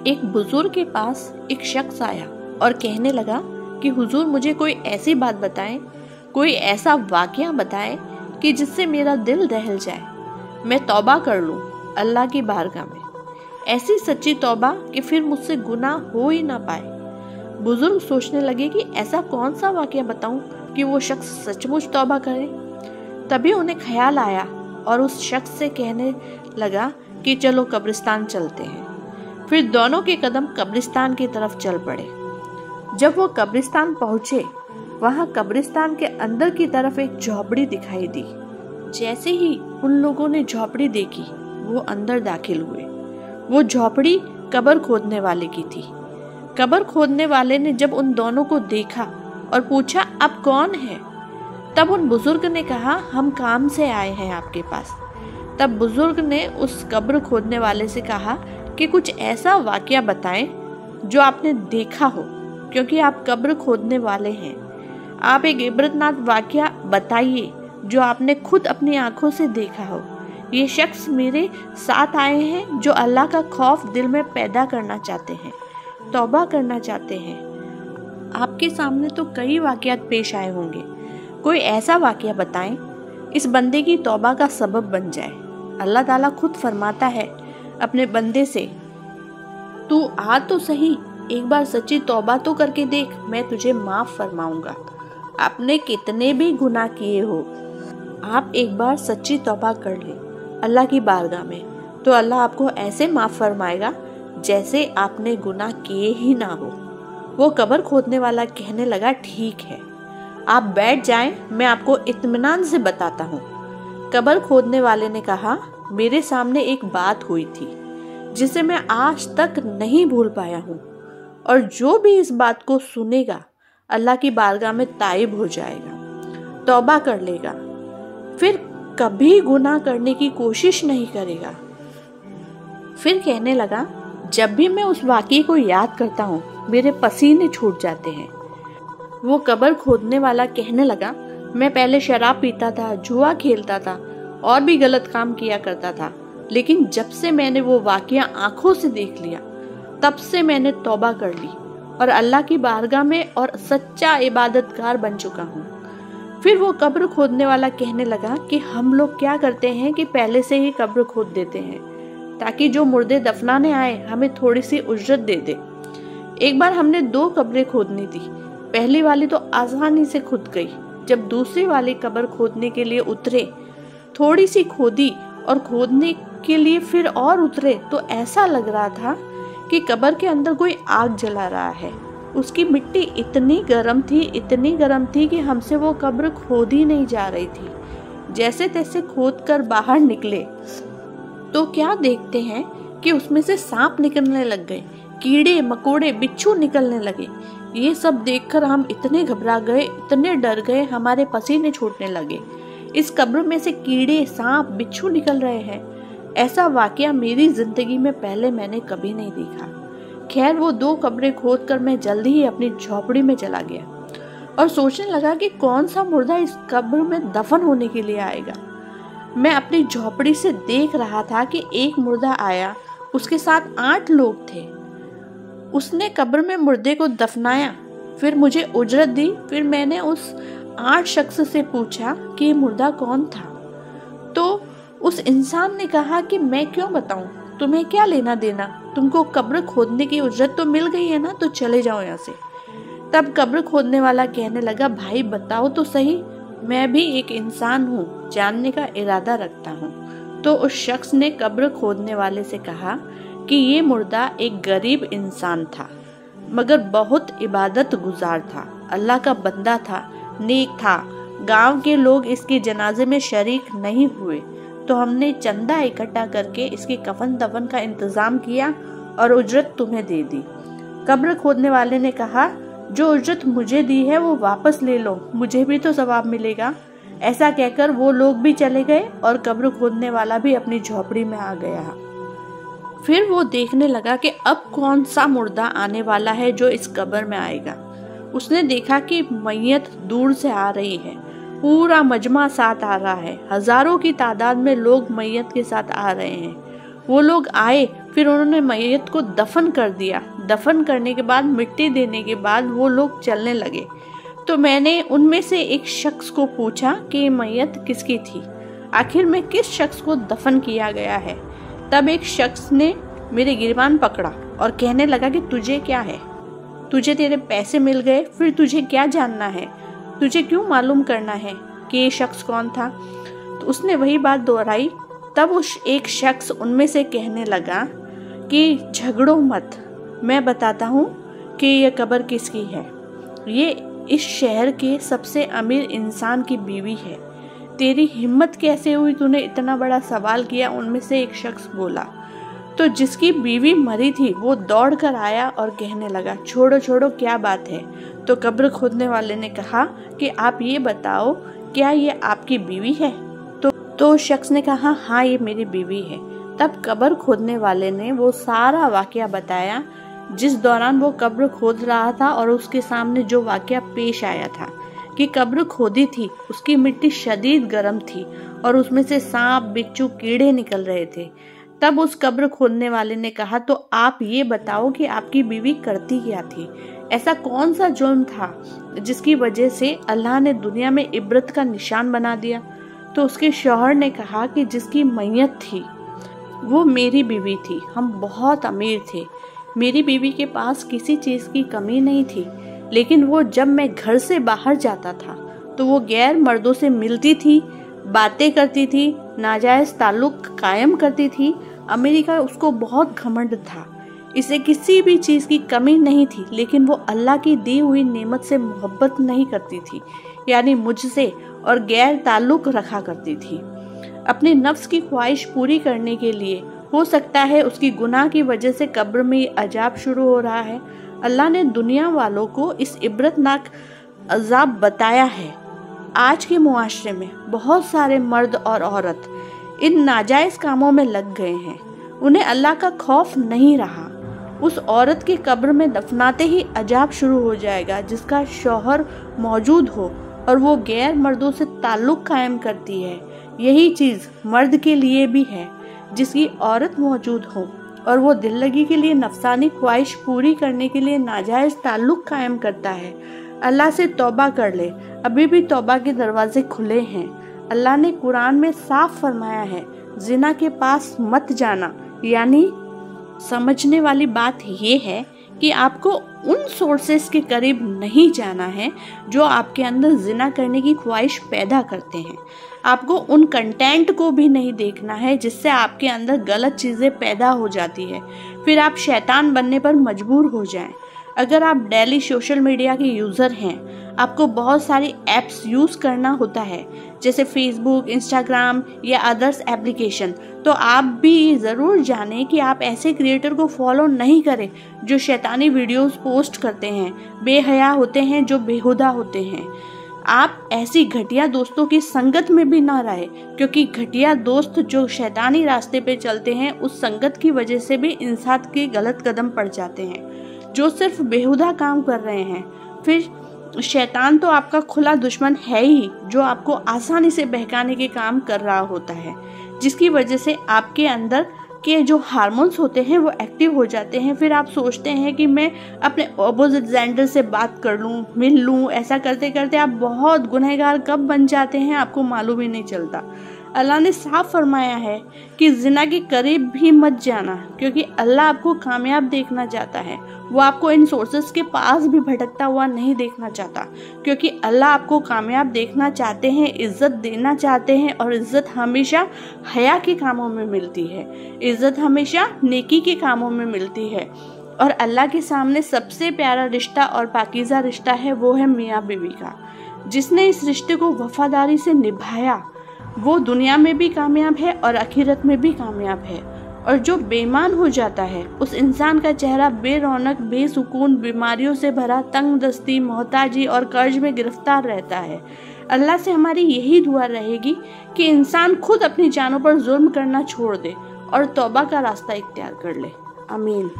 एक बुजुर्ग के पास एक शख्स आया और कहने लगा कि हुजूर मुझे कोई ऐसी बात बताएं, कोई ऐसा वाकया बताएं कि जिससे मेरा दिल दहल जाए, मैं तौबा कर लूं अल्लाह की बारगाह में, ऐसी सच्ची तौबा कि फिर मुझसे गुनाह हो ही ना पाए। बुजुर्ग सोचने लगे कि ऐसा कौन सा वाकया बताऊं कि वो शख्स सचमुच तौबा करे। तभी उन्हें ख्याल आया और उस शख्स से कहने लगा कि चलो कब्रिस्तान चलते हैं। फिर दोनों के कदम कब्रिस्तान की तरफ चल पड़े। जब वो कब्रिस्तान पहुंचे, वहां कब्रिस्तान के अंदर की तरफ एक झोपड़ी दिखाई दी। जैसे ही उन लोगों ने झोपड़ी देखी, वो अंदर दाखिल हुए। वो झोपड़ी कब्र खोदने वाले की थी। कब्र खोदने वाले ने जब उन दोनों को देखा और पूछा, आप कौन है? तब उन बुजुर्ग ने कहा, हम काम से आए हैं आपके पास। तब बुजुर्ग ने उस कब्र खोदने वाले से कहा कि कुछ ऐसा वाकया बताएं जो आपने देखा हो, क्योंकि आप कब्र खोदने वाले हैं। आप एक इबरतनाक वाकया बताइए जो आपने खुद अपनी आंखों से देखा हो। ये शख्स मेरे साथ आए हैं जो अल्लाह का खौफ दिल में पैदा करना चाहते हैं, तौबा करना चाहते हैं। आपके सामने तो कई वाकयात पेश आए होंगे, कोई ऐसा वाकया बताएं इस बंदे की तौबा का सबब बन जाए। अल्लाह ताला खुद फरमाता है अपने बंदे से, तू आ तो सही, एक बार सच्ची तौबा तो करके देख, मैं तुझे माफ फरमाऊंगा। आपने कितने भी गुनाह किए हो, आप एक बार सच्ची तौबा कर ले अल्लाह की बारगाह में, तो अल्लाह आपको ऐसे माफ फरमाएगा जैसे आपने गुनाह किए ही ना हो। वो कब्र खोदने वाला कहने लगा, ठीक है, आप बैठ जाएं, मैं आपको इत्मीनान से बताता हूँ। कब्र खोदने वाले ने कहा, मेरे सामने एक बात हुई थी जिसे मैं आज तक नहीं भूल पाया हूँ, और जो भी इस बात को सुनेगा अल्लाह की बारगाह में ताइब हो जाएगा, तौबा कर लेगा, फिर कभी गुनाह करने की कोशिश नहीं करेगा। फिर कहने लगा, जब भी मैं उस वाक़ये को याद करता हूँ मेरे पसीने छूट जाते हैं। वो कब्र खोदने वाला कहने लगा, मैं पहले शराब पीता था, जुआ खेलता था और भी गलत काम किया करता था, लेकिन जब से मैंने वो वाक़या आंखों से देख लिया, तब से मैंने तौबा कर ली और अल्लाह की बारगाह में और सच्चा इबादतगार बन चुका हूँ। फिर वो कब्र खोदने वाला कहने लगा कि हम लोग क्या करते हैं कि पहले से ही कब्र खोद देते हैं ताकि जो मुर्दे दफनाने आए हमें थोड़ी सी उजरत दे दे। एक बार हमने 2 कब्रें खोदनी थी, पहली वाली तो आसानी से खुद गई। जब दूसरी वाली कब्र खोदने के लिए उतरे, थोड़ी सी खोदी और खोदने के लिए फिर और उतरे तो ऐसा लग रहा था कि कब्र के अंदर कोई आग जला रहा है। उसकी मिट्टी इतनी गर्म थी कि हमसे वो कब्र खोदी नहीं जा रही थी। जैसे तैसे खोद कर बाहर निकले तो क्या देखते हैं कि उसमें से सांप निकलने लग गए, कीड़े मकोड़े बिच्छू निकलने लगे। ये सब देखकर हम इतने घबरा गए, इतने डर गए, हमारे पसीने छूटने लगे। इस कब्र में से कीड़े सांप बिच्छू निकल रहे हैं, ऐसा वाकया मेरी जिंदगी में पहले मैंने कभी नहीं देखा। खैर वो 2 कब्रें खोद कर मैं जल्दी ही अपनी झोपड़ी में चला गया और सोचने लगा कि कौन सा मुर्दा इस कब्र में दफन होने के लिए आएगा। मैं अपनी झोपड़ी से देख रहा था कि एक मुर्दा आया, उसके साथ 8 लोग थे। उसने कब्र में मुर्दे को दफनाया, फिर मुझे उजरत दी। फिर मैंने उस 8 शख्स से पूछा कि ये मुर्दा कौन था, तो उस इंसान ने कहा कि मैं क्यों बताऊं, तुम्हें क्या लेना देना, तुमको कब्र खोदने की उजरत तो मिल गई है ना, तो चले जाओ यहाँ से। तब कब्र खोदने वाला कहने लगा, भाई बताओ तो सही, मैं भी एक इंसान हूँ, जानने का इरादा रखता हूँ। तो उस शख्स ने कब्र खोदने वाले से कहा कि ये मुर्दा एक गरीब इंसान था, मगर बहुत इबादत गुजार था, अल्लाह का बंदा था, नेक था। गांव के लोग इसके जनाजे में शरीक नहीं हुए, तो हमने चंदा इकट्ठा करके इसके कफन दफन का इंतजाम किया और उजरत तुम्हें दे दी। कब्र खोदने वाले ने कहा, जो उजरत मुझे दी है वो वापस ले लो, मुझे भी तो सवाब मिलेगा। ऐसा कहकर वो लोग भी चले गए और कब्र खोदने वाला भी अपनी झोपड़ी में आ गया। फिर वो देखने लगा कि अब कौन सा मुर्दा आने वाला है जो इस कब्र में आएगा। उसने देखा कि मैयत दूर से आ रही है, पूरा मजमा साथ आ रहा है, हजारों की तादाद में लोग मैयत के साथ आ रहे हैं। वो लोग आए फिर उन्होंने मैयत को दफन कर दिया। दफन करने के बाद मिट्टी देने के बाद वो लोग चलने लगे। तो मैंने उनमें से एक शख्स को पूछा कि ये मैयत किसकी थी, आखिर में किस शख्स को दफन किया गया है। तब एक शख्स ने मेरे गिरबान पकड़ा और कहने लगा कि तुझे क्या है, तुझे तेरे पैसे मिल गए, फिर तुझे क्या जानना है, तुझे क्यों मालूम करना है कि ये शख्स कौन था। तो उसने वही बात दोहराई। तब उस एक शख्स उनमें से कहने लगा कि झगड़ो मत, मैं बताता हूँ कि ये कब्र किसकी है। ये इस शहर के सबसे अमीर इंसान की बीवी है। तेरी हिम्मत कैसे हुई, तूने इतना बड़ा सवाल किया। उनमें से एक शख्स बोला। तो जिसकी बीवी मरी थी वो दौड़ कर आया और कहने लगा, छोड़ो छोड़ो, क्या बात है। तो कब्र खोदने वाले ने कहा कि आप ये बताओ, क्या ये आपकी बीवी है। तो शख्स ने कहा, हाँ ये मेरी बीवी है। तब कब्र खोदने वाले ने वो सारा वाकया बताया जिस दौरान वो कब्र खोद रहा था और उसके सामने जो वाकया पेश आया था कि कब्र खोदी थी, उसकी मिट्टी शदीद गर्म थी और उसमें से सांप, बिच्छू, कीड़े निकल रहे थे। तब उस कब्र खोदने वाले ने कहा, तो आप ये बताओ कि आपकी बीवी करती क्या थी, ऐसा कौन सा जुर्म था जिसकी वजह से अल्लाह ने दुनिया में इबरत का निशान बना दिया। तो उसके शौहर ने कहा कि जिसकी मैयत थी वो मेरी बीवी थी, हम बहुत अमीर थे, मेरी बीवी के पास किसी चीज की कमी नहीं थी, लेकिन वो जब मैं घर से बाहर जाता था तो वो गैर मर्दों से मिलती थी, बातें करती थी, नाजायज ताल्लुक कायम करती थी। अमेरिका उसको बहुत घमंड था, इसे किसी भी चीज की कमी नहीं थी, लेकिन वो अल्लाह की दी हुई नेमत से मोहब्बत नहीं करती थी, यानी मुझसे, और गैर ताल्लुक रखा करती थी अपनी नफ्स की ख्वाहिश पूरी करने के लिए। हो सकता है उसकी गुनाह की वजह से कब्र में अजाब शुरू हो रहा है। अल्लाह ने दुनिया वालों को इस इबरतनाक अजाब बताया है। आज के मुआशरे में बहुत सारे मर्द और औरत इन नाजायज कामों में लग गए हैं, उन्हें अल्लाह का खौफ नहीं रहा। उस औरत की कब्र में दफनाते ही अजाब शुरू हो जाएगा जिसका शौहर मौजूद हो और वो गैर मर्दों से ताल्लुक कायम करती है। यही चीज मर्द के लिए भी है, जिसकी औरत मौजूद हो और वो दिल लगी के लिए नफसानी ख्वाहिश पूरी करने के लिए नाजायज ताल्लुक कायम करता है। अल्लाह से तौबा कर ले, अभी भी तौबा के दरवाजे खुले हैं। अल्लाह ने कुरान में साफ फरमाया है, जिना के पास मत जाना। यानी समझने वाली बात ये है कि आपको उन सोर्सेस के करीब नहीं जाना है जो आपके अंदर जिना करने की ख्वाहिश पैदा करते हैं। आपको उन कंटेंट को भी नहीं देखना है जिससे आपके अंदर गलत चीजें पैदा हो जाती है, फिर आप शैतान बनने पर मजबूर हो जाएं। अगर आप डेली सोशल मीडिया के यूजर हैं, आपको बहुत सारी एप्स यूज करना होता है जैसे फेसबुक, इंस्टाग्राम या अदर्स एप्लीकेशन, तो आप भी ज़रूर जानें कि आप ऐसे क्रिएटर को फॉलो नहीं करें जो शैतानी वीडियोस पोस्ट करते हैं, बेहया होते हैं, जो बेहुदा होते हैं। आप ऐसी घटिया दोस्तों की संगत में भी ना रहे, क्योंकि घटिया दोस्त जो शैतानी रास्ते पे चलते हैं उस संगत की वजह से भी इंसान के गलत कदम पड़ जाते हैं, जो सिर्फ बेहुदा काम कर रहे हैं। फिर शैतान तो आपका खुला दुश्मन है ही, जो आपको आसानी से बहकाने के काम कर रहा होता है, जिसकी वजह से आपके अंदर के जो हार्मोन्स होते हैं वो एक्टिव हो जाते हैं। फिर आप सोचते हैं कि मैं अपने ऑपोजिट जेंडर से बात कर लूं, मिल लूं। ऐसा करते करते आप बहुत गुनहगार कब बन जाते हैं आपको मालूम ही नहीं चलता। अल्लाह ने साफ फरमाया है कि जिना के करीब भी मत जाना, क्योंकि अल्लाह आपको कामयाब देखना चाहता है। वो आपको इन सोर्सेस के पास भी भटकता हुआ नहीं देखना चाहता, क्योंकि अल्लाह आपको कामयाब देखना चाहते हैं, इज्जत देना चाहते हैं, और इज्जत हमेशा हया के कामों में मिलती है, इज्जत हमेशा नेकी के कामों में मिलती है। और अल्लाह के सामने सबसे प्यारा रिश्ता और पाकीज़ा रिश्ता है वो है मियाँ बीवी का। जिसने इस रिश्ते को वफादारी से निभाया वो दुनिया में भी कामयाब है और आखिरत में भी कामयाब है। और जो बेईमान हो जाता है उस इंसान का चेहरा बेरौनक, बेसुकून, बीमारियों से भरा, तंगदस्ती, मोहताजी और कर्ज में गिरफ्तार रहता है। अल्लाह से हमारी यही दुआ रहेगी कि इंसान खुद अपनी जानों पर जुल्म करना छोड़ दे और तौबा का रास्ता इख्तियार कर ले। आमीन।